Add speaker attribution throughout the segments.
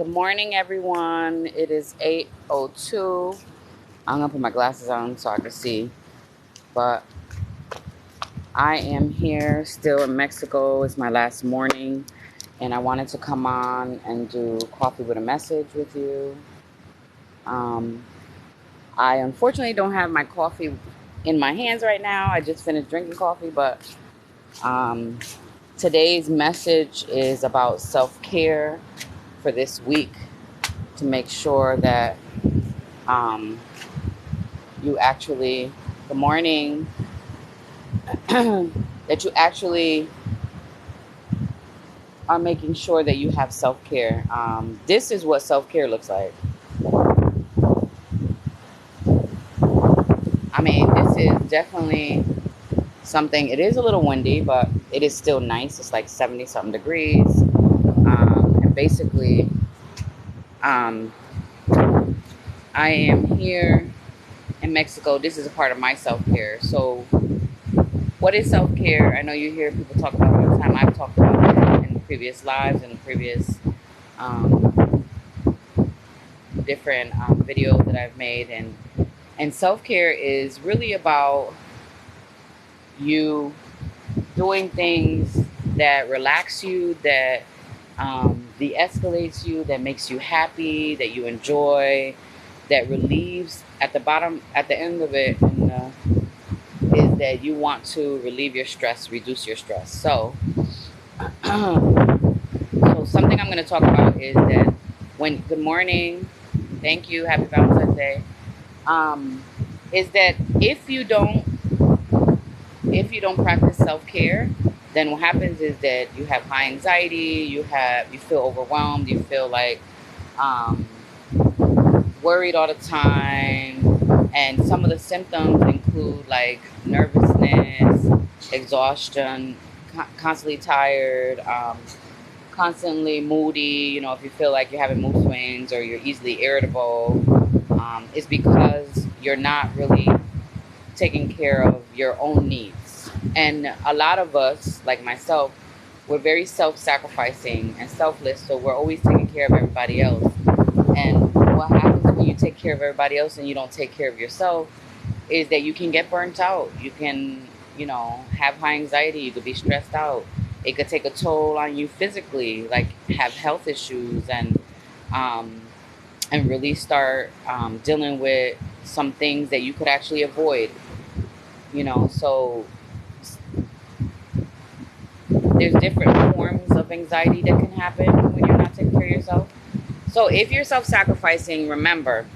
Speaker 1: Good morning, everyone. It is 8:02. I'm gonna put my glasses on so I can see. But I am here still in Mexico. It's my last morning, and I wanted to come on and do coffee with a message with you. Um, I unfortunately don't have my coffee in my hands right now. I just finished drinking coffee, but um, today's message is about self-care for this week to make sure that um, you actually, good morning, that you actually are making sure that you have self-care. This is what self-care looks like. I mean, this is definitely something. It is a little windy, but it is still nice. It's like 70 something degrees. And basically, um, I am here in Mexico. This is a part of my self-care. So what is self-care? I know you hear people talk about it all the time. I've talked about it in previous lives and previous um, different videos that I've made. And self-care is really about you doing things that relax you, that de-escalates you, that makes you happy, that you enjoy, that relieves. At the end of it, is that you want to relieve your stress, reduce your stress. So, so something I'm going to talk about is that good morning, thank you, happy Valentine's Day. Is that if you don't practice self-care, then what happens is that you have high anxiety, you feel overwhelmed, you feel like um, worried all the time, and some of the symptoms include like nervousness, exhaustion, constantly tired, constantly moody. If you feel like you're having mood swings or you're easily irritable, it's because you're not really taking care of your own needs. And a lot of us, like myself, we're very self-sacrificing and selfless, so we're always taking care of everybody else. And what happens when you take care of everybody else and you don't take care of yourself is that you can get burnt out. You can, have high anxiety. You could be stressed out. It could take a toll on you physically, like have health issues um, and really start dealing with some things that you could actually avoid. So there's different forms of anxiety that can happen when you're not taking care of yourself. So if you're self-sacrificing, remember,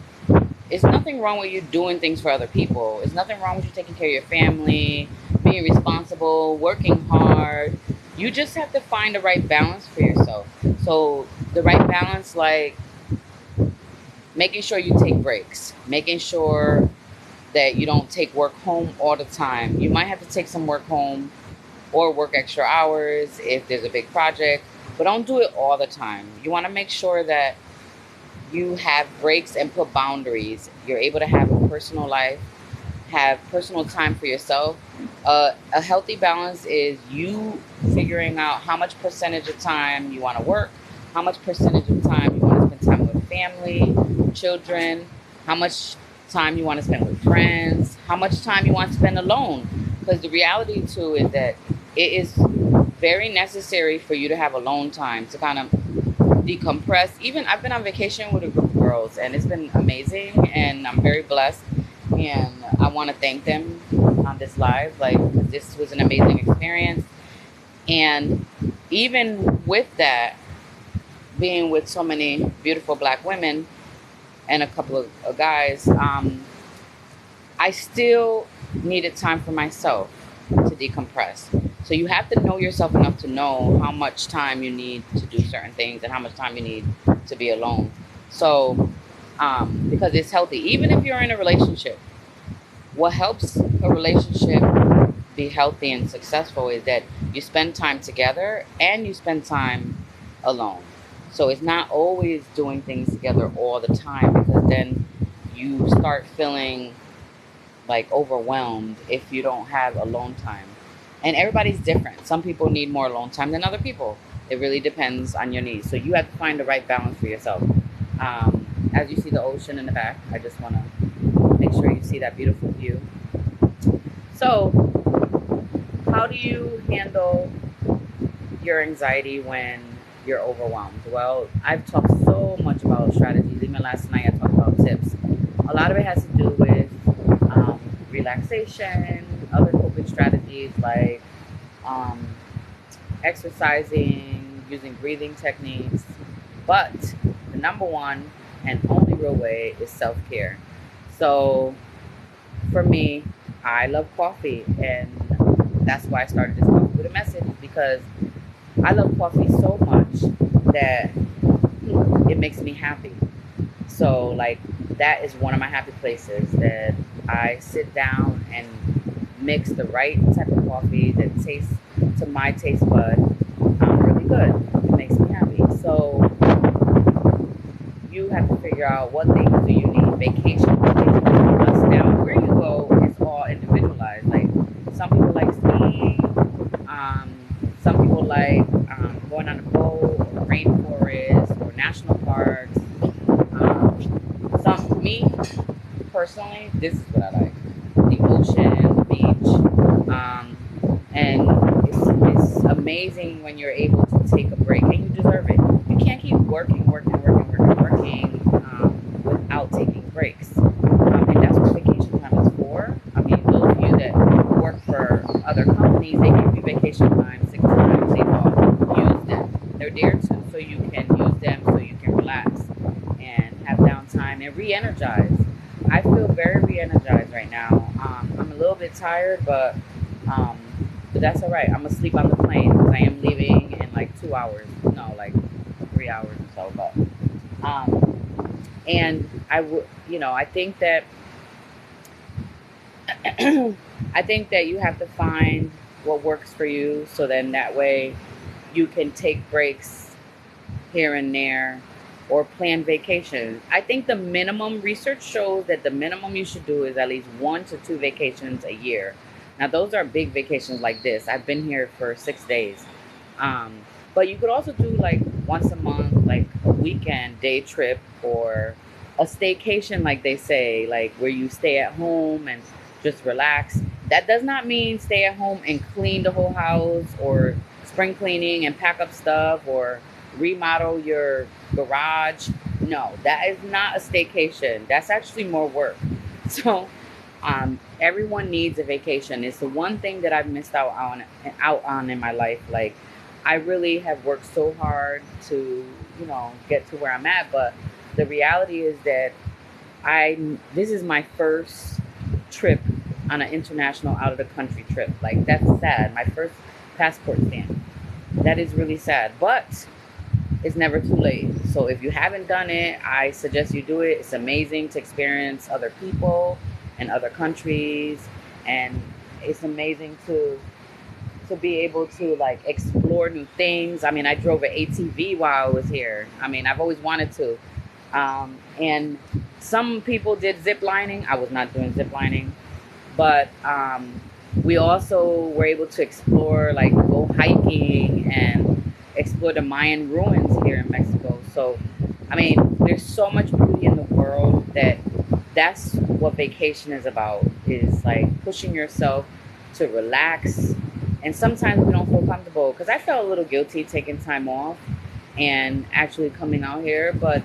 Speaker 1: it's nothing wrong with you doing things for other people. It's nothing wrong with you taking care of your family, being responsible, working hard. You just have to find the right balance for yourself. So the right balance, like making sure you take breaks, making sure that you don't take work home all the time. You might have to take some work home or work extra hours if there's a big project, but don't do it all the time. You want to make sure that you have breaks and put boundaries. You're able to have a personal life, have personal time for yourself. A healthy balance is you figuring out how much percentage of time you want to work, how much percentage of time you want to spend time with family, children, how much time you want to spend with friends, how much time you want to spend alone. Because the reality too is that it is very necessary for you to have alone time to kind of decompress. Even I've been on vacation with a group of girls and it's been amazing, and I'm very blessed, and I want to thank them on this live. Like, this was an amazing experience. And even with that, being with so many beautiful black women and a couple of guys, I still needed time for myself to decompress. So you have to know yourself enough to know how much time you need to do certain things and how much time you need to be alone. So, because it's healthy, even if you're in a relationship, what helps a relationship be healthy and successful is that you spend time together and you spend time alone. So it's not always doing things together all the time, because then you start feeling like overwhelmed if you don't have alone time. And everybody's different. Some people need more alone time than other people. It really depends on your needs. So you have to find the right balance for yourself. As you see the ocean in the back, I just want to make sure you see that beautiful view. So, how do you handle your anxiety when you're overwhelmed? Well, I've talked so much about strategies. Even last night, I talked about tips. A lot of it has to do with relaxation, other coping strategies like um, exercising, using breathing techniques. But the number one and only real way is self care. So for me, I love coffee, and that's why I started this coffee with a message, because I love coffee so much that it makes me happy. So, like, that is one of my happy places, that I sit down and mix the right type of coffee that tastes to my taste bud really good. It makes me happy. So, you have to figure out what things do you need. Vacation, vacation must. Now, where you go is all individualized. Like, some people like skiing, um, some people like going on a boat, or rainforest, or national parks. Me personally, this is what I like: the ocean, the beach, and it's amazing when you're able to take a break, and you deserve it. You can't keep working without taking breaks, and that's what vacation time is for. I mean, those of you that work for other companies, they give you vacation time, sick time, take off, use them. They're there so you can use them, so you can relax and have downtime and re-energize. I feel very re-energized right now. I'm a little bit tired, um, but that's all right. I'm gonna sleep on the plane because I am leaving in like 2 hours. No, like 3 hours or so. And I would, I think that I think that you have to find what works for you, so then that way you can take breaks here and there, or plan vacations. I think the minimum research shows that the minimum you should do is at least 1 to 2 vacations a year. Now, those are big vacations like this. I've been here for 6 days. Um, but you could also do like once a month, like a weekend day trip, or a staycation, like they say, like where you stay at home and just relax. That does not mean stay at home and clean the whole house, or spring cleaning and pack up stuff, or remodel your garage. No, that is not a staycation. That's actually more work. So, everyone needs a vacation. It's the one thing that I've missed out on in my life. Like, I really have worked so hard to, get to where I'm at. But the reality is that this is my first trip on an international out of the country trip. Like, that's sad. My first passport stamp. That is really sad. But it's never too late. So if you haven't done it, I suggest you do it. It's amazing to experience other people and other countries, and it's amazing to be able to like explore new things. I mean, I drove an ATV while I was here. I mean, I've always wanted to. And some people did zip lining. I was not doing zip lining, but we also were able to explore, like go hiking and explore the Mayan ruins here in Mexico. So, I mean, there's so much beauty in the world that's what vacation is about, is like pushing yourself to relax. And sometimes we don't feel comfortable, because I felt a little guilty taking time off and actually coming out here. But,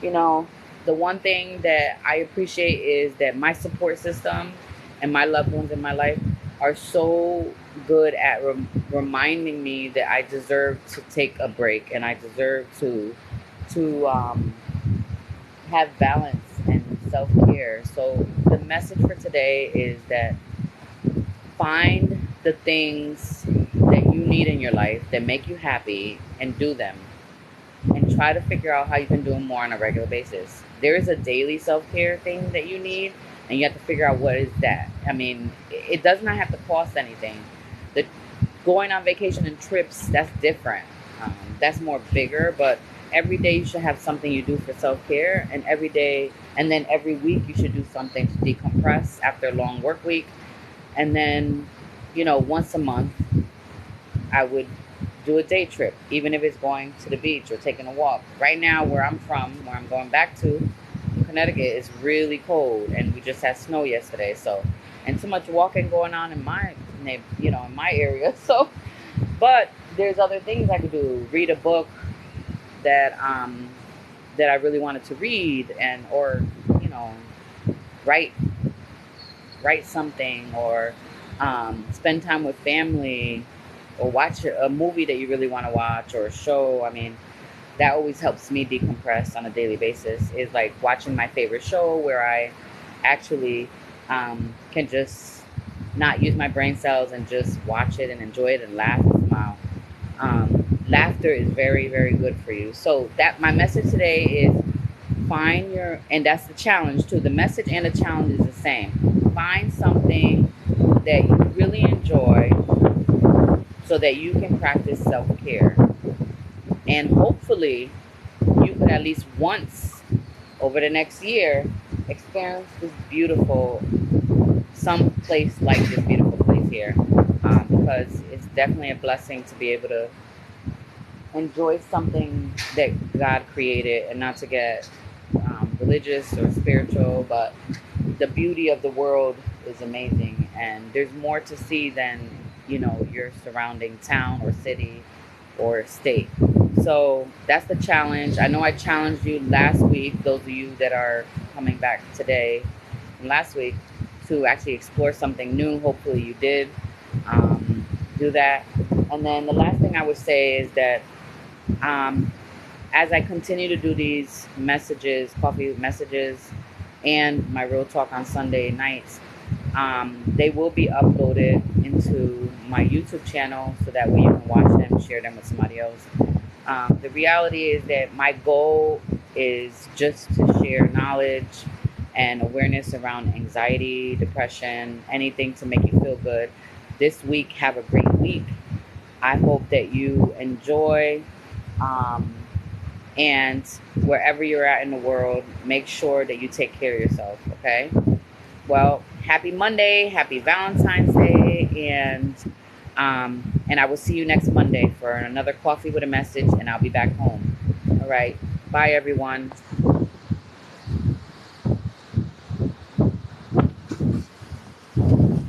Speaker 1: you know, the one thing that I appreciate is that my support system and my loved ones in my life are so good at reminding me that I deserve to take a break, and I deserve to have balance and self-care. So the message for today is that find the things that you need in your life that make you happy, and do them, and try to figure out how you can do them more on a regular basis. There is a daily self-care thing that you need, and you have to figure out what is that. I mean, it does not have to cost anything. The going on vacation and trips, that's different. That's more bigger, but every day you should have something you do for self-care, and every day, and then every week you should do something to decompress after a long work week. And then, once a month I would do a day trip, even if it's going to the beach or taking a walk. Right now, where I'm from, where I'm going back to, Connecticut, is really cold, and we just had snow yesterday. So, and too much walking going on in my, in my area. So, but there's other things I could do. Read a book that that I really wanted to read, and or you know, write write something, or spend time with family, or watch a movie that you really want to watch, or a show. I mean, that always helps me decompress on a daily basis, is like watching my favorite show where I actually can just not use my brain cells and just watch it and enjoy it and laugh and smile. Laughter is very, very good for you. So that my message today is find your, and that's the challenge too. The message and the challenge is the same. Find something that you really enjoy so that you can practice self-care. And hopefully you could at least once over the next year experience this beautiful, some place like this beautiful place here, because it's definitely a blessing to be able to enjoy something that God created, and not to get religious or spiritual, but the beauty of the world is amazing, and there's more to see than your surrounding town or city or state. So that's the challenge. I know I challenged you last week, those of you that are coming back today from last week, to actually explore something new. Hopefully you did do that. And then the last thing I would say is that as I continue to do these messages, coffee messages, and my real talk on Sunday nights, they will be uploaded into my YouTube channel, so that way you can watch them, share them with somebody else. The reality is that my goal is just to share knowledge and awareness around anxiety, depression, anything to make you feel good. This week, have a great week. I hope that you enjoy, and wherever you're at in the world, make sure that you take care of yourself, okay? Well, happy Monday, happy Valentine's Day, and I will see you next Monday for another coffee with a message, and I'll be back home. All right, bye everyone.